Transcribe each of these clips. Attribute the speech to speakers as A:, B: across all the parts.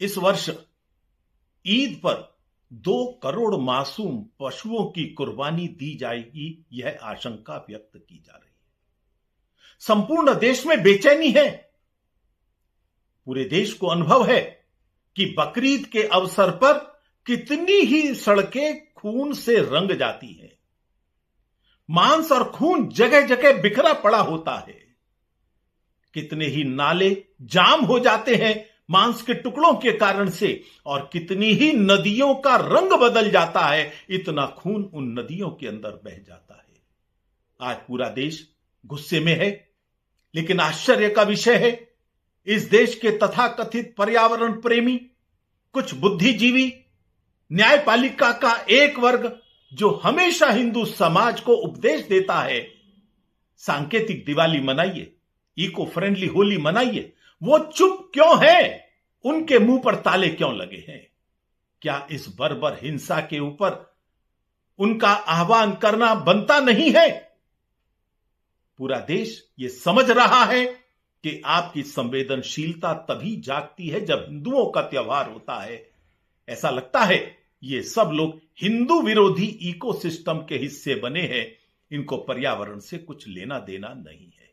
A: इस वर्ष ईद पर 2 करोड़ मासूम पशुओं की कुर्बानी दी जाएगी, यह आशंका व्यक्त की जा रही है। संपूर्ण देश में बेचैनी है। पूरे देश को अनुभव है कि बकरीद के अवसर पर कितनी ही सड़कें खून से रंग जाती हैं। मांस और खून जगह जगह बिखरा पड़ा होता है। कितने ही नाले जाम हो जाते हैं मांस के टुकड़ों के कारण से, और कितनी ही नदियों का रंग बदल जाता है, इतना खून उन नदियों के अंदर बह जाता है। आज पूरा देश गुस्से में है, लेकिन आश्चर्य का विषय है, इस देश के तथाकथित पर्यावरण प्रेमी, कुछ बुद्धिजीवी, न्यायपालिका का एक वर्ग जो हमेशा हिंदू समाज को उपदेश देता है, सांकेतिक दिवाली मनाइए, इको फ्रेंडली होली मनाइए, वो चुप क्यों है? उनके मुंह पर ताले क्यों लगे हैं? क्या इस बर्बर हिंसा के ऊपर उनका आह्वान करना बनता नहीं है? पूरा देश ये समझ रहा है कि आपकी संवेदनशीलता तभी जागती है जब हिंदुओं का त्योहार होता है। ऐसा लगता है ये सब लोग हिंदू विरोधी इकोसिस्टम के हिस्से बने हैं, इनको पर्यावरण से कुछ लेना देना नहीं है।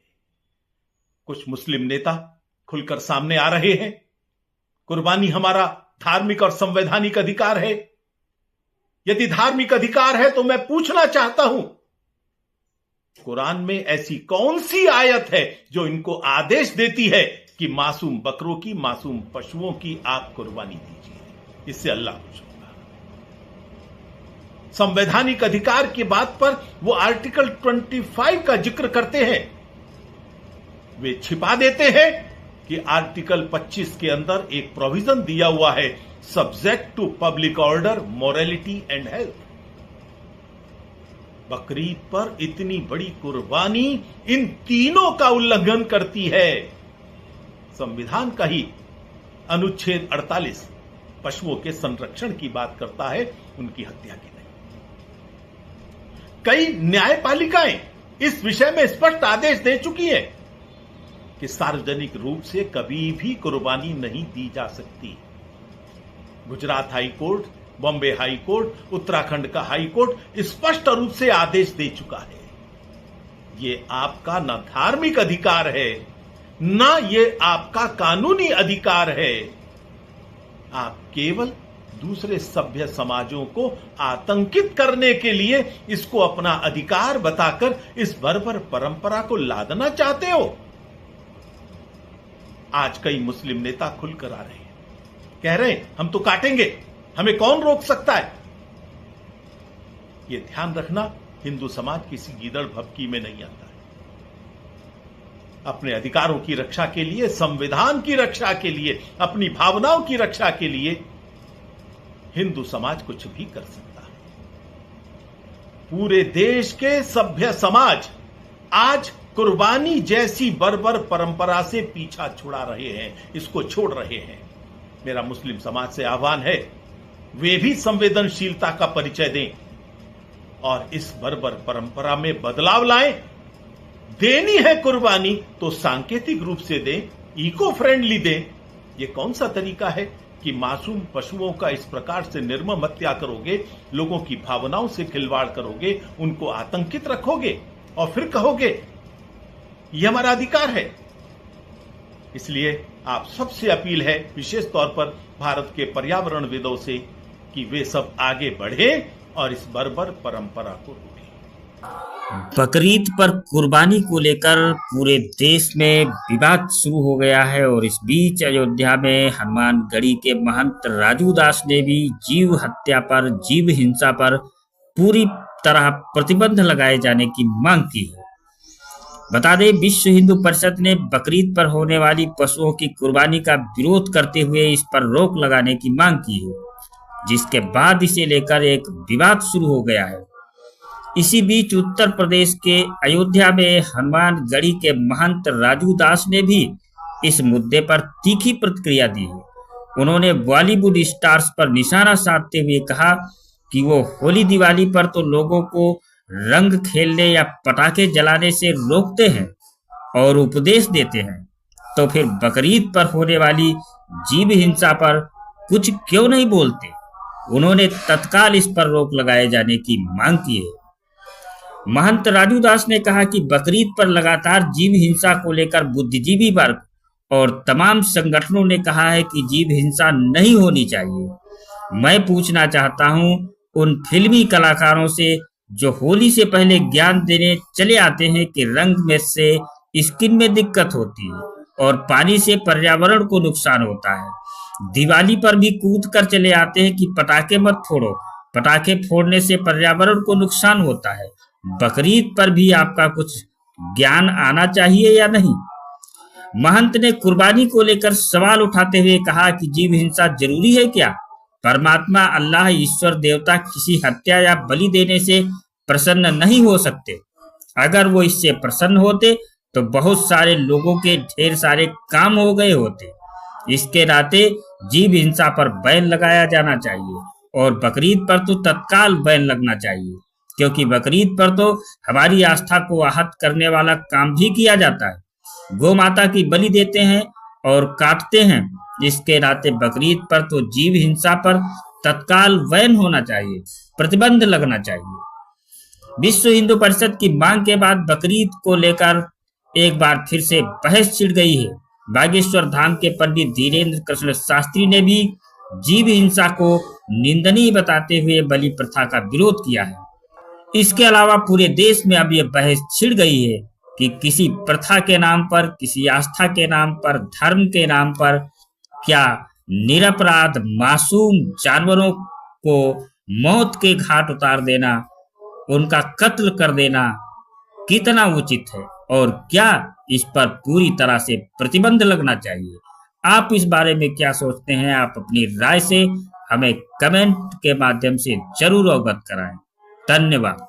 A: कुछ मुस्लिम नेता खुलकर सामने आ रहे हैं। कुर्बानी हमारा धार्मिक और संवैधानिक अधिकार है। यदि धार्मिक अधिकार है तो मैं पूछना चाहता हूं, कुरान में ऐसी कौन सी आयत है जो इनको आदेश देती है कि मासूम बकरों की, मासूम पशुओं की आप कुर्बानी दीजिए? इससे अल्लाह खुश होगा। संवैधानिक अधिकार की बात पर वो आर्टिकल 25 का जिक्र करते हैं। वे छिपा देते हैं कि आर्टिकल 25 के अंदर एक प्रोविजन दिया हुआ है, subject to public order, morality and health. Bakrid पर इतनी बड़ी कुर्बानी इन तीनों का उल्लंघन करती है। संविधान का ही अनुच्छेद 48 पशुओं के संरक्षण की बात करता है, उनकी हत्या की नहीं। कई न्यायपालिकाएं इस विषय में स्पष्ट आदेश दे चुकी है कि सार्वजनिक रूप से कभी भी कुर्बानी नहीं दी जा सकती। Gujarat high court, Bombay high court, Uttarakhand का हाई कोर्ट स्पष्ट रूप से आदेश दे चुका है। ये आपका ना धार्मिक अधिकार है, ना ये आपका कानूनी अधिकार है। आप केवल दूसरे सभ्य समाजों को आतंकित करने के लिए इसको अपना अधिकार बताकर इस बर्बर परंपरा को लादना चाहते हो। आज कई मुस्लिम नेता खुलकर आ रहे हैं, कह रहे हैं हम तो काटेंगे, हमें कौन रोक सकता है? यह ध्यान रखना, हिंदू समाज किसी गीदड़ भभकी में नहीं आता है। अपने अधिकारों की रक्षा के लिए, संविधान की रक्षा के लिए, अपनी भावनाओं की रक्षा के लिए हिंदू समाज कुछ भी कर सकता है। पूरे देश के सभ्य समाज आज कुर्बानी जैसी बर्बर परंपरा से पीछा छुड़ा रहे हैं, इसको छोड़ रहे हैं। मेरा मुस्लिम समाज से आह्वान है, वे भी संवेदनशीलता का परिचय दें और इस बर्बर परंपरा में बदलाव लाएं। देनी है कुर्बानी तो सांकेतिक रूप से दें, इको फ्रेंडली दें। यह कौन सा तरीका है कि मासूम पशुओं का इस प्रकार से निर्मम हत्या करोगे, लोगों की भावनाओं से खिलवाड़ करोगे, उनको आतंकित रखोगे और फिर कहोगे यह हमारा अधिकार है। इसलिए आप सबसे अपील है, विशेष तौर पर भारत के पर्यावरणविदों से, कि वे सब आगे बढ़ें और इस बर्बर परंपरा को रोकें।
B: बकरीद पर कुर्बानी को लेकर पूरे देश में विवाद शुरू हो गया है और इस बीच अयोध्या में हनुमानगढ़ी के महंत राजू दास ने भी जीव हत्या पर, जीव हिंसा पर पूरी तरह प्रतिबंध लगाए जाने की मांग की है। बता दें, विश्व हिंदू परिषद ने बकरीद पर होने वाली पशुओं की कुर्बानी का विरोध करते हुए इस पर रोक लगाने की मांग की है, जिसके बाद इसे लेकर एक विवाद शुरू हो गया है। इसी बीच उत्तर प्रदेश के अयोध्या में हनुमानगढ़ी के महंत राजू दास ने भी इस मुद्दे पर तीखी प्रतिक्रिया दी है। उन्होंने बॉलीवुड स्टार्स पर निशाना साधते हुए कहा कि वो होली दिवाली पर तो लोगों को रंग खेलने या पटाखे जलाने से रोकते हैं और उपदेश देते हैं, तो फिर बकरीद पर होने वाली जीव हिंसा पर कुछ क्यों नहीं बोलते? उन्होंने तत्काल इस पर रोक लगाए जाने की मांग की है। महंत राजू दास ने कहा कि बकरीद पर लगातार जीव हिंसा को लेकर बुद्धिजीवी वर्ग और तमाम संगठनों ने कहा है कि जीव हिंसा नहीं होनी चाहिए। मैं पूछना चाहता हूं उन फिल्मी कलाकारों से जो होली से पहले ज्ञान देने चले आते हैं कि रंग में से स्किन में दिक्कत होती है और पानी से पर्यावरण को नुकसान होता है। दिवाली पर भी कूद कर चले आते हैं कि पटाखे मत फोड़ो, पटाखे फोड़ने से पर्यावरण को नुकसान होता है। बकरीद पर भी आपका कुछ ज्ञान आना चाहिए या नहीं? महंत ने कुर्बानी को लेकर सवाल उठाते हुए कहा कि जीव हिंसा जरूरी है क्या? परमात्मा अल्लाह ईश्वर देवता किसी हत्या या बलि देने से प्रसन्न नहीं हो सकते। अगर वो इससे प्रसन्न होते तो बहुत सारे लोगों के ढेर सारे काम हो गए होते। इसके नाते जीव हिंसा पर बैन लगाया जाना चाहिए और बकरीद पर तो तत्काल बैन लगना चाहिए, क्योंकि बकरीद पर तो हमारी आस्था को आहत करने वाला काम भी किया जाता है। गौ माता की बलि देते हैं और काटते हैं। इसके नाते बकरीद पर तो जीव हिंसा पर तत्काल बैन होना चाहिए, प्रतिबंध लगना चाहिए। विश्व हिंदू परिषद की मांग के बाद बकरीद को लेकर एक बार फिर से बहस छिड़ गई है। बागेश्वर धाम के पंडित धीरेन्द्र कृष्ण शास्त्री ने भी जीव हिंसा को निंदनीय बताते हुए बलि प्रथा का विरोध किया है। इसके अलावा पूरे देश में अब यह बहस छिड़ गई है कि किसी प्रथा के नाम पर, किसी आस्था के नाम पर, धर्म के नाम पर क्या निरपराध मासूम जानवरों को मौत के घाट उतार देना, उनका कत्ल कर देना कितना उचित है और क्या इस पर पूरी तरह से प्रतिबंध लगना चाहिए? आप इस बारे में क्या सोचते हैं? आप अपनी राय से हमें कमेंट के माध्यम से जरूर अवगत कराएं। धन्यवाद।